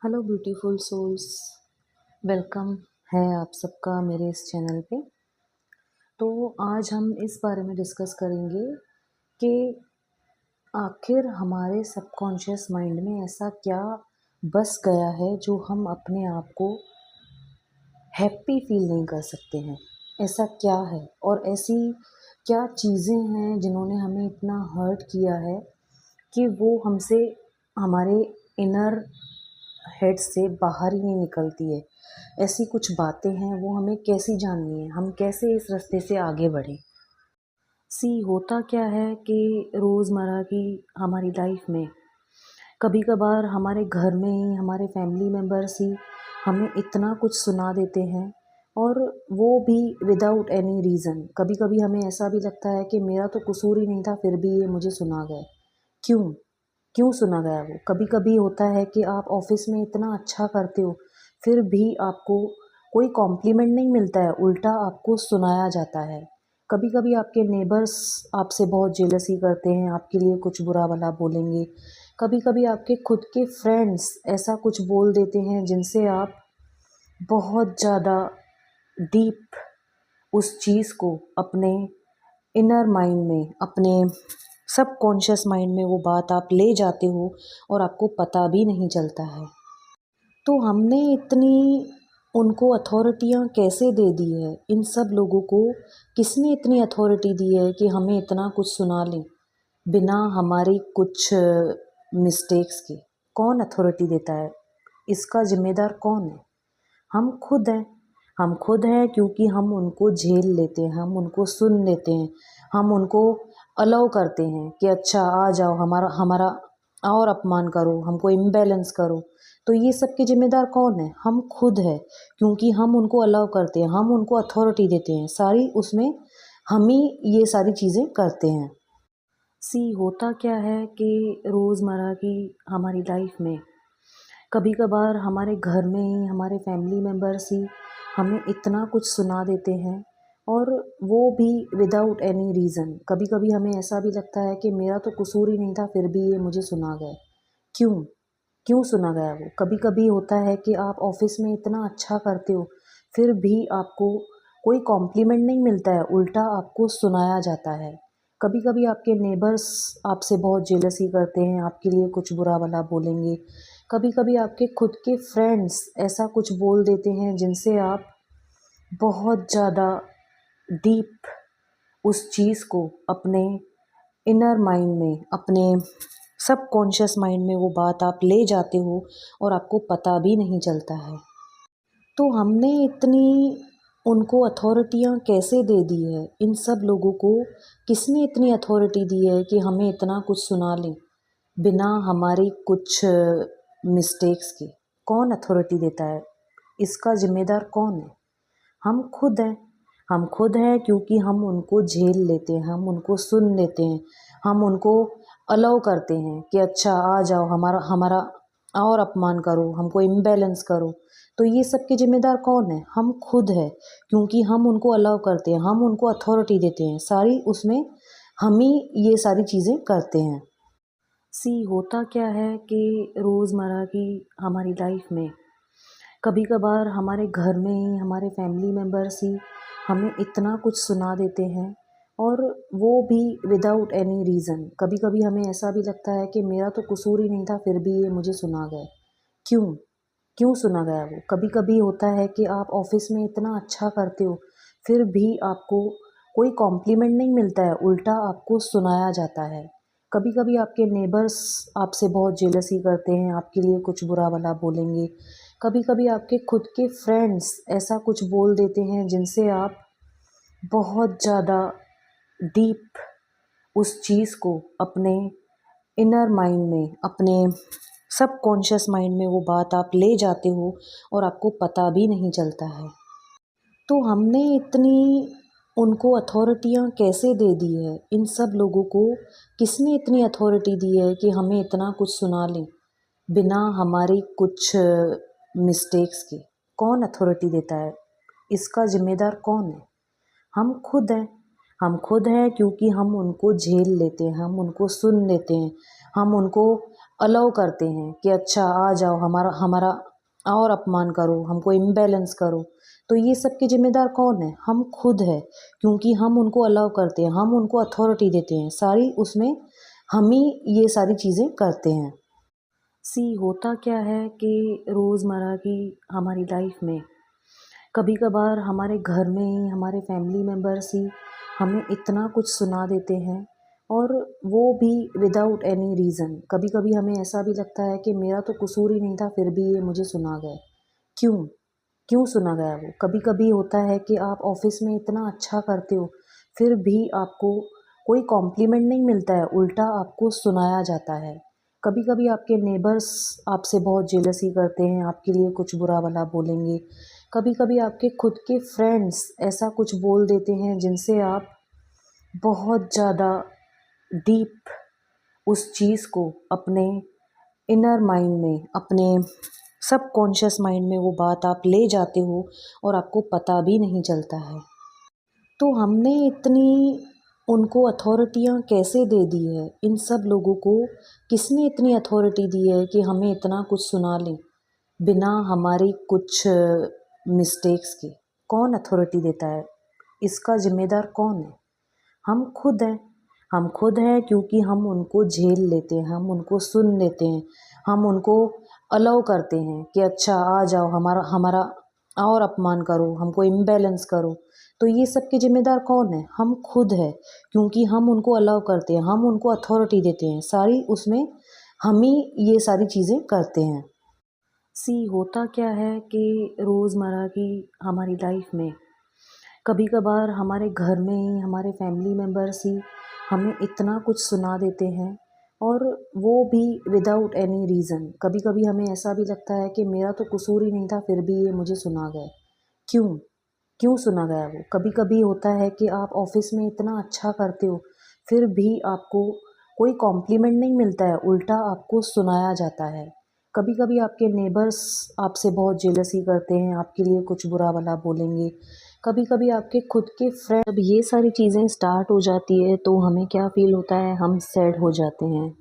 Hello beautiful souls, welcome है आप सबका मेरे इस चैनल पे। तो आज हम इस बारे में डिस्कस करेंगे कि आखिर हमारे सबकॉन्शियस माइंड में ऐसा क्या बस गया है जो हम अपने आप को हैप्पी फील नहीं कर सकते हैं। ऐसा क्या है और ऐसी क्या चीज़ें हैं जिन्होंने हमें इतना हर्ट किया है कि वो हमसे हमारे इनर हेड से बाहर ही नहीं निकलती है। ऐसी कुछ बातें हैं, वो हमें कैसी जाननी है, हम कैसे इस रास्ते से आगे बढ़ें। होता क्या है कि रोज़मर्रा की हमारी लाइफ में कभी कभार हमारे घर में ही हमारे फैमिली मेम्बर्स ही हमें इतना कुछ सुना देते हैं, और वो भी विदाउट एनी रीज़न। कभी कभी हमें ऐसा भी लगता है कि मेरा तो कसूर ही नहीं था, फिर भी ये मुझे सुना गया। क्यों क्यों सुना गया? वो कभी कभी होता है कि आप ऑफिस में इतना अच्छा करते हो, फिर भी आपको कोई कॉम्प्लीमेंट नहीं मिलता है, उल्टा आपको सुनाया जाता है। कभी कभी आपके नेबर्स आपसे बहुत जेलसी करते हैं, आपके लिए कुछ बुरा भला बोलेंगे। कभी कभी आपके खुद के फ्रेंड्स ऐसा कुछ बोल देते हैं जिनसे आप बहुत ज़्यादा डीप उस चीज़ को अपने इनर माइंड में, अपने सबकॉन्शियस माइंड में वो बात आप ले जाते हो और आपको पता भी नहीं चलता है। तो हमने इतनी उनको अथॉरिटियाँ कैसे दे दी है? इन सब लोगों को किसने इतनी अथॉरिटी दी है कि हमें इतना कुछ सुना लें बिना हमारी कुछ मिस्टेक्स के? कौन अथॉरिटी देता है? इसका ज़िम्मेदार कौन है? हम खुद हैं। हम खुद हैं, क्योंकि हम उनको झेल लेते हैं, हम उनको सुन लेते हैं, हम उनको अलाउ करते हैं कि अच्छा आ जाओ, हमारा हमारा और अपमान करो, हमको इम्बैलेंस करो। तो ये सब के ज़िम्मेदार कौन है? हम खुद है, क्योंकि हम उनको अलाउ करते हैं, हम उनको अथॉरिटी देते हैं सारी, उसमें हम ही ये सारी चीज़ें करते हैं। होता क्या है कि रोज़मर्रा की हमारी लाइफ में कभी कभार हमारे घर में ही हमारे फैमिली मेम्बर्स ही हमें इतना कुछ सुना देते हैं, और वो भी विदाउट एनी रीज़न। कभी कभी हमें ऐसा भी लगता है कि मेरा तो कसूर ही नहीं था, फिर भी ये मुझे सुना गया। क्यों क्यों सुना गया? वो कभी कभी होता है कि आप ऑफिस में इतना अच्छा करते हो, फिर भी आपको कोई कॉम्प्लीमेंट नहीं मिलता है, उल्टा आपको सुनाया जाता है। कभी कभी आपके नेबर्स आपसे बहुत जेलसी करते हैं, आपके लिए कुछ बुरा भला बोलेंगे। कभी कभी आपके खुद के फ्रेंड्स ऐसा कुछ बोल देते हैं जिनसे आप बहुत ज़्यादा डीप उस चीज़ को अपने इनर माइंड में, अपने सबकॉन्शियस माइंड में वो बात आप ले जाते हो और आपको पता भी नहीं चलता है। तो हमने इतनी उनको अथॉरिटियाँ कैसे दे दी है? इन सब लोगों को किसने इतनी अथॉरिटी दी है कि हमें इतना कुछ सुना लें बिना हमारी कुछ मिस्टेक्स के? कौन अथॉरिटी देता है? इसका ज़िम्मेदार कौन है? हम खुद हैं। हम खुद हैं, क्योंकि हम उनको झेल लेते हैं, हम उनको सुन लेते हैं, हम उनको अलाउ करते हैं कि अच्छा आ जाओ, हमारा हमारा और अपमान करो, हमको इम्बैलेंस करो। तो ये सब के ज़िम्मेदार कौन है? हम खुद है, क्योंकि हम उनको अलाउ करते हैं, हम उनको अथॉरिटी देते हैं सारी, उसमें हम ही ये सारी चीज़ें करते हैं। होता क्या है कि रोज़मर्रा की हमारी लाइफ में कभी कभार हमारे घर में ही हमारे फैमिली मेम्बर्स ही हमें इतना कुछ सुना देते हैं, और वो भी विदाउट एनी रीज़न। कभी कभी हमें ऐसा भी लगता है कि मेरा तो कसूर ही नहीं था, फिर भी ये मुझे सुना गया। क्यों क्यों सुना गया? वो कभी कभी होता है कि आप ऑफिस में इतना अच्छा करते हो, फिर भी आपको कोई कॉम्प्लीमेंट नहीं मिलता है, उल्टा आपको सुनाया जाता है। कभी कभी आपके नेबर्स आपसे बहुत जेलसी करते हैं, आपके लिए कुछ बुरा भला बोलेंगे। कभी कभी आपके खुद के फ्रेंड्स ऐसा कुछ बोल देते हैं जिनसे आप बहुत ज़्यादा डीप उस चीज़ को अपने इनर माइंड में, अपने सबकॉन्शियस माइंड में वो बात आप ले जाते हो और आपको पता भी नहीं चलता है। तो हमने इतनी उनको अथॉरिटियाँ कैसे दे दी है? इन सब लोगों को किसने इतनी अथॉरिटी दी है कि हमें इतना कुछ सुना लें बिना हमारी कुछ मिस्टेक्स के? कौन अथॉरिटी देता है? इसका ज़िम्मेदार कौन है? हम खुद हैं। हम खुद हैं, क्योंकि हम उनको झेल लेते हैं, हम उनको सुन लेते हैं, हम उनको अलाउ करते हैं कि अच्छा आ जाओ, हमारा हमारा और अपमान करो, हमको इम्बैलेंस करो, तो ये सब के ज़िम्मेदार कौन है? हम खुद है, क्योंकि हम उनको अलाउ करते हैं, हम उनको अथॉरिटी देते हैं, सारी उसमें हम ही ये सारी चीज़ें करते हैं। होता क्या है कि रोज़मर्रा की हमारी लाइफ में कभी कभार हमारे घर में ही हमारे फैमिली मेम्बर्स ही हमें इतना कुछ सुना देते हैं, और वो भी विदाउट एनी रीज़न। कभी कभी हमें ऐसा भी लगता है कि मेरा तो कसूर ही नहीं था, फिर भी ये मुझे सुना गया। क्यों? क्यों सुना गया वो? कभी कभी होता है कि आप ऑफिस में इतना अच्छा करते हो, फिर भी आपको कोई कॉम्प्लीमेंट नहीं मिलता है, उल्टा आपको सुनाया जाता है। कभी कभी आपके नेबर्स आपसे बहुत जेलसी करते हैं, आपके लिए कुछ बुरा भला बोलेंगे। कभी कभी आपके खुद के फ्रेंड्स ऐसा कुछ बोल देते हैं जिनसे आप बहुत ज़्यादा डीप उस चीज़ को अपने इनर माइंड में, अपने सबकॉन्शियस माइंड में वो बात आप ले जाते हो और आपको पता भी नहीं चलता है। तो हमने इतनी उनको अथॉरिटियाँ कैसे दे दी है? इन सब लोगों को किसने इतनी अथॉरिटी दी है कि हमें इतना कुछ सुना लें बिना हमारी कुछ मिस्टेक्स के? कौन अथॉरिटी देता है? इसका ज़िम्मेदार कौन है? हम खुद हैं। हम खुद हैं, क्योंकि हम उनको झेल लेते हैं, हम उनको सुन लेते हैं, हम उनको अलाउ करते हैं कि अच्छा आ जाओ, हमारा हमारा और अपमान करो, हमको इम्बैलेंस करो, तो ये सब के ज़िम्मेदार कौन है? हम खुद है, क्योंकि हम उनको अलाउ करते हैं, हम उनको अथॉरिटी देते हैं, सारी उसमें हम ही ये सारी चीज़ें करते हैं। होता क्या है कि रोज़मर्रा की हमारी लाइफ में कभी कभार हमारे घर में ही हमारे फैमिली मेम्बर्स ही हमें इतना कुछ सुना देते हैं, और वो भी विदाउट एनी रीज़न। कभी कभी हमें ऐसा भी लगता है कि मेरा तो कसूर ही नहीं था, फिर भी ये मुझे सुना गया। क्यों? क्यों सुना गया वो? कभी कभी होता है कि आप ऑफिस में इतना अच्छा करते हो, फिर भी आपको कोई कॉम्प्लीमेंट नहीं मिलता है, उल्टा आपको सुनाया जाता है। कभी कभी आपके नेबर्स आपसे बहुत जेलसी करते हैं, आपके लिए कुछ बुरा भला बोलेंगे। कभी कभी आपके खुद के फ्रेंड, जब ये सारी चीज़ें स्टार्ट हो जाती है तो हमें क्या फील होता है? हम सैड हो जाते हैं,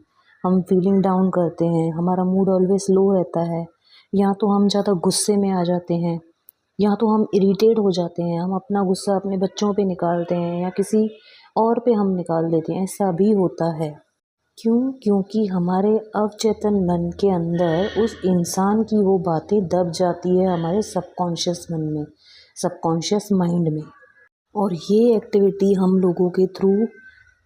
हम फीलिंग डाउन करते हैं, हमारा मूड ऑलवेज लो रहता है, या तो हम ज़्यादा गुस्से में आ जाते हैं, या तो हम इरिटेट हो जाते हैं, हम अपना गुस्सा अपने बच्चों पे निकालते हैं या किसी और पे हम निकाल देते हैं। ऐसा भी होता है। क्यों? क्योंकि हमारे अवचेतन मन के अंदर उस इंसान की वो बातें दब जाती है, हमारे सबकॉन्शियस मन में, सबकॉन्शियस माइंड में। और ये एक्टिविटी हम लोगों के थ्रू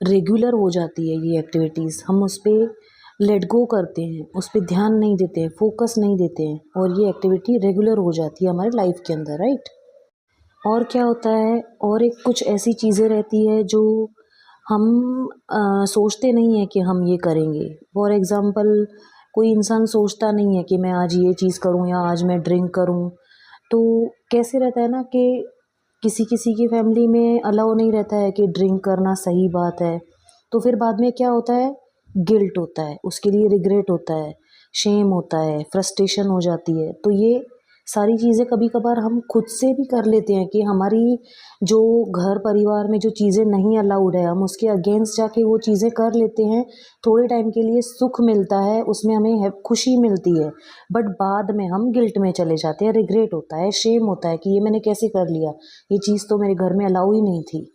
रेगुलर हो जाती है। ये एक्टिविटीज़ हम उस पर लेट गो करते हैं, उस पर ध्यान नहीं देते हैं, फोकस नहीं देते हैं, और ये एक्टिविटी रेगुलर हो जाती है हमारे लाइफ के अंदर, राइट? और क्या होता है, और एक कुछ ऐसी चीज़ें रहती है जो हम सोचते नहीं हैं कि हम ये करेंगे। फॉर एग्ज़ाम्पल, कोई इंसान सोचता नहीं है कि मैं आज ये चीज़ करूँ या आज मैं ड्रिंक करूँ। तो कैसे रहता है ना कि किसी किसी की फैमिली में अलाउ नहीं रहता है कि ड्रिंक करना सही बात है। तो फिर बाद में क्या होता है? गिल्ट होता है, उसके लिए रिग्रेट होता है, शेम होता है, फ्रस्ट्रेशन हो जाती है। तो ये सारी चीज़ें कभी कभार हम खुद से भी कर लेते हैं कि हमारी जो घर परिवार में जो चीज़ें नहीं अलाउड है, हम उसके अगेंस्ट जाके वो चीज़ें कर लेते हैं। थोड़े टाइम के लिए सुख मिलता है, उसमें हमें खुशी मिलती है, बट बाद में हम गिल्ट में चले जाते हैं, रिग्रेट होता है, शेम होता है कि ये मैंने कैसे कर लिया, ये चीज़ तो मेरे घर में अलाउ ही नहीं थी।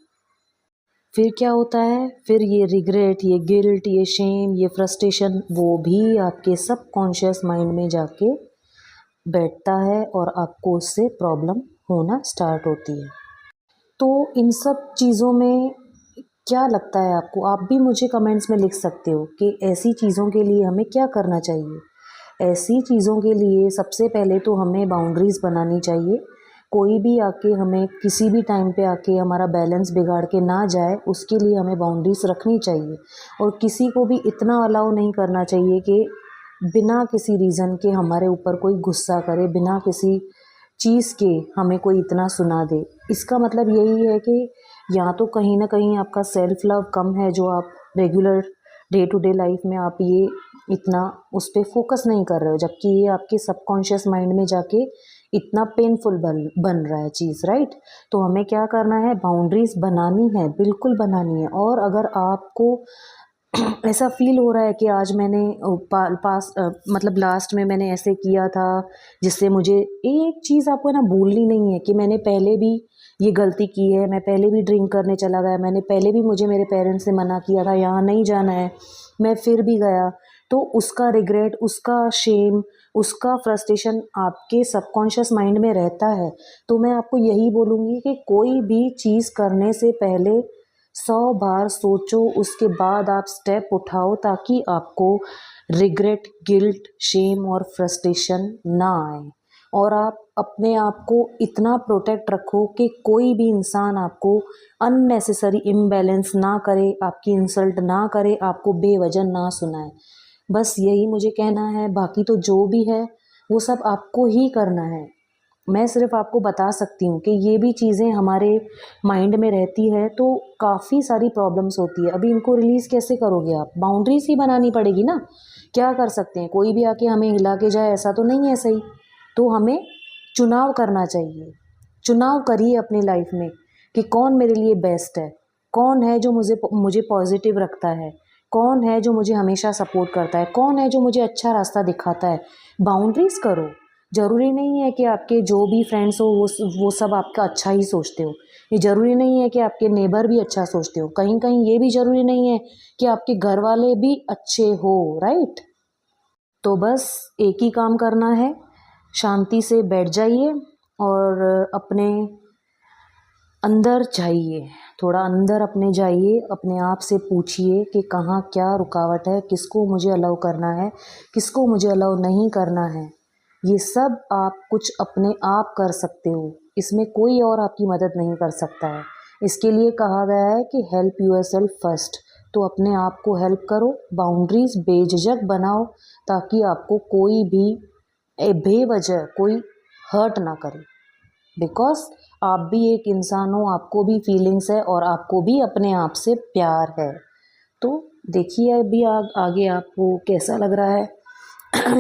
फिर क्या होता है? फिर ये रिग्रेट, ये गिल्ट, ये शेम, ये फ्रस्ट्रेशन, वो भी आपके सबकॉन्शियस माइंड में जाके बैठता है और आपको उससे प्रॉब्लम होना स्टार्ट होती है। तो इन सब चीज़ों में क्या लगता है आपको? आप भी मुझे कमेंट्स में लिख सकते हो कि ऐसी चीज़ों के लिए हमें क्या करना चाहिए। ऐसी चीज़ों के लिए सबसे पहले तो हमें बाउंड्रीज़ बनानी चाहिए। कोई भी आके हमें किसी भी टाइम पे आके हमारा बैलेंस बिगाड़ के ना जाए, उसके लिए हमें बाउंड्रीज़ रखनी चाहिए। और किसी को भी इतना अलाउ नहीं करना चाहिए कि बिना किसी रीज़न के हमारे ऊपर कोई गुस्सा करे, बिना किसी चीज़ के हमें कोई इतना सुना दे। इसका मतलब यही है कि या तो कहीं न कहीं आपका सेल्फ लव कम है, जो आप regular day to day life में आप ये इतना उस पे फ़ोकस नहीं कर रहे हो, जबकि ये आपके सबकॉन्शियस माइंड में जाके इतना पेनफुल बन रहा है चीज़, राइट? तो हमें क्या करना है? बाउंड्रीज़ बनानी है, बिल्कुल बनानी है। और अगर आपको ऐसा फ़ील हो रहा है कि आज मैंने मतलब लास्ट में मैंने ऐसे किया था, जिससे मुझे एक चीज़ आपको ना भूलनी नहीं है कि मैंने पहले भी ये गलती की है, मैं पहले भी ड्रिंक करने चला गया, मैंने पहले भी मुझे मेरे पेरेंट्स ने मना किया था यहाँ नहीं जाना है, मैं फिर भी गया। तो उसका रिग्रेट, उसका शेम, उसका फ्रस्ट्रेशन आपके सबकॉन्शियस माइंड में रहता है। तो मैं आपको यही बोलूँगी कि कोई भी चीज़ करने से पहले 100 बार सोचो, उसके बाद आप स्टेप उठाओ ताकि आपको रिग्रेट, गिल्ट, शेम और फ्रस्ट्रेशन ना आए। और आप अपने आप को इतना प्रोटेक्ट रखो कि कोई भी इंसान आपको अननेसेसरी इम्बैलेंस ना करे, आपकी इंसल्ट ना करे, आपको बेवजह ना सुनाए। बस यही मुझे कहना है, बाकी तो जो भी है वो सब आपको ही करना है। मैं सिर्फ़ आपको बता सकती हूँ कि ये भी चीज़ें हमारे माइंड में रहती है तो काफ़ी सारी प्रॉब्लम्स होती है। अभी इनको रिलीज़ कैसे करोगे आप? बाउंड्रीज़ ही बनानी पड़ेगी ना। क्या कर सकते हैं? कोई भी आके हमें हिला के जाए ऐसा तो नहीं है सही। तो हमें चुनाव करना चाहिए। चुनाव करिए अपनी लाइफ़ में कि कौन मेरे लिए बेस्ट है, कौन है जो मुझे पॉज़िटिव रखता है, कौन है जो मुझे हमेशा सपोर्ट करता है, कौन है जो मुझे अच्छा रास्ता दिखाता है। बाउंड्रीज़ करो। ज़रूरी नहीं है कि आपके जो भी फ्रेंड्स हो वो सब आपका अच्छा ही सोचते हो। ये ज़रूरी नहीं है कि आपके नेबर भी अच्छा सोचते हो। कहीं-कहीं ये भी ज़रूरी नहीं है कि आपके घर वाले भी अच्छे हो, राइट? तो बस एक ही काम करना है, शांति से बैठ जाइए और अपने अंदर जाइए, थोड़ा अंदर अपने जाइए, अपने आप से पूछिए कि कहाँ क्या रुकावट है, किसको मुझे अलाउ करना है, किसको मुझे अलाउ नहीं करना है। ये सब आप कुछ अपने आप कर सकते हो, इसमें कोई और आपकी मदद नहीं कर सकता है। इसके लिए कहा गया है कि हेल्प योरसेल्फ फर्स्ट। तो अपने आप को हेल्प करो, बाउंड्रीज़ बेझिझक बनाओ ताकि आपको कोई भी बेवजह कोई हर्ट ना करे। बिकॉज़ आप भी एक इंसान हो, आपको भी फीलिंग्स है और आपको भी अपने आप से प्यार है। तो देखिए अभी आगे आपको कैसा लग रहा है।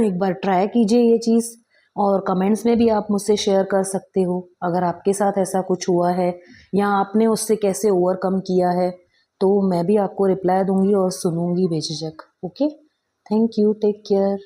एक बार ट्राई कीजिए ये चीज़ और कमेंट्स में भी आप मुझसे शेयर कर सकते हो अगर आपके साथ ऐसा कुछ हुआ है या आपने उससे कैसे ओवरकम किया है, तो मैं भी आपको रिप्लाई दूँगी और सुनूँगी बेझिझक। Okay? Thank you, take care.